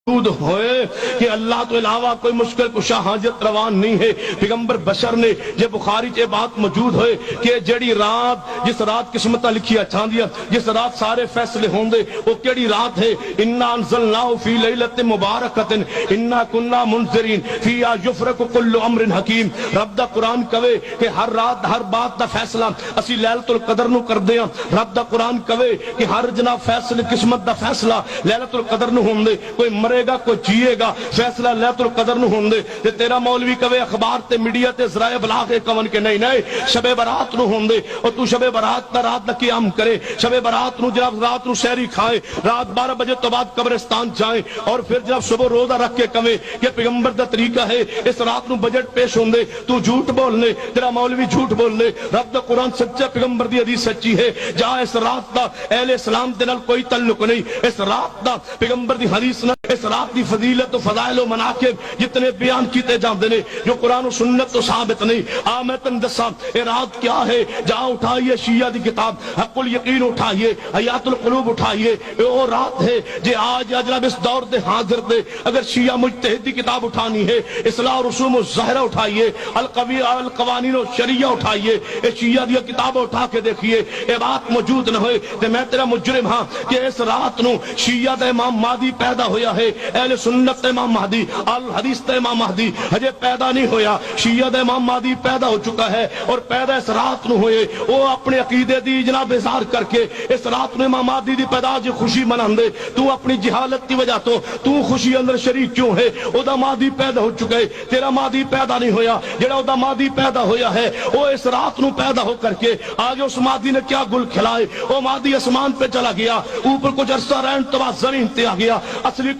ہوئے کہ اللہ تو علاوہ کوئی مشکل کشا حاجت روان نہیں ہے۔ پیغمبر بشر نے جے بخاری چے بات موجود ہوئے کہ جیڑی رات جس رات قسمتہ لکھی اچھان دیا جس رات سارے فیصلے ہوں دے وہ کیڑی رات ہے؟ انا انزلناہ فی لیلۃ مبارکۃ انا کنا منذرین فیہا یفرق کل امر حکیم۔ رب دا قرآن کہے کہ ہر رات ہر بات دا فیصلہ اسی لیلۃ القدر نو کر دیاں۔ رب دا قرآن کہے کہ ہر جناب فیصلے قسمت دا فیصلہ لیلۃ القدر نو ہوندے، کوئی مرے گا کوئی جیے گا، فیصلہ لیلۃ القدر نو ہوندے۔ تے تیرا مولوی کہے اخبار تے میڈیا تے ذرائع ابلاغ کون کے نہیں شب برات نو ہوندے، اور تو شب برات دا رات دا قیام کرے، شب برات نو جناب رات نو شہری کھائے، رات 12 بجے تو بعد قبرستان جائیں، اور پھر جناب صبح روزہ رکھ کے کہے کہ پیغمبر دا طریقہ ہے اس رات نو بجٹ پیش ہوندے، تو جھوٹ بولنے، تیرا مولوی جھوٹ بولنے۔ رب دا قرآن سچا، پیغمبر دی حدیث سچی ہے۔ جہاں اس رات دا اہل اسلام دے نال کوئی تعلق نہیں، اس رات دا پیغمبر دی حدیث نال اس رات دی فضیلت و فضائل و مناقب جتنے بیان کیتے جاندے نے جو قرآن و سنت تو ثابت نہیں۔ میں تن دساں اے رات کیا ہے؟ جہاں اٹھائیے شیعہ دی کتاب حق الیقین اٹھائیے، حیات القلوب اٹھائیے، وہ رات ہے جے آج جناب اس دور دے حاضر دے اگر شیعہ مجتہد دی کتاب اٹھانی ہے، اصلاح رسوم و ظاہرہ اٹھائیے، القوانین و شریعہ اٹھائیے، اے شیعہ دی کتاب اٹھا کے دیکھیے، اے بات موجود نہ ہوئے تے میں تیرا مجرم ہاں کہ اس رات نو شیعہ دا امام مہدی پیدا ہویا ہے، اہل سنت دا امام مہدی، الحدیث دا امام مہدی ہجے پیدا نہیں ہویا۔ شیعہ دا امام مہدی پیدا ہو چکا ہے اور پیدا اس رات نو ہوئے، وہ اپنے عقیدے دی جناب اظہار کر کے اس رات نو امام مہدی دی پیدائش خوشی مناندے۔ تو اپنی جہالت کی وجہ تو خوشی اندر شریک کیوں ہے؟ او دا مہدی پیدا ہو چکا ہے، تیرا مہدی پیدا نہیں ہویا۔ جڑا او دا مہدی پیدا ہویا ہے وہ اس رات نو پیدا ہو کر کے آگے اس مہدی نے کیا گل کھلائے؟ وہ مہدی اسمان پہ چلا گیا، اوپر کچھ عرصہ رہن تو بعد زمین تے آ گیا۔ اصلی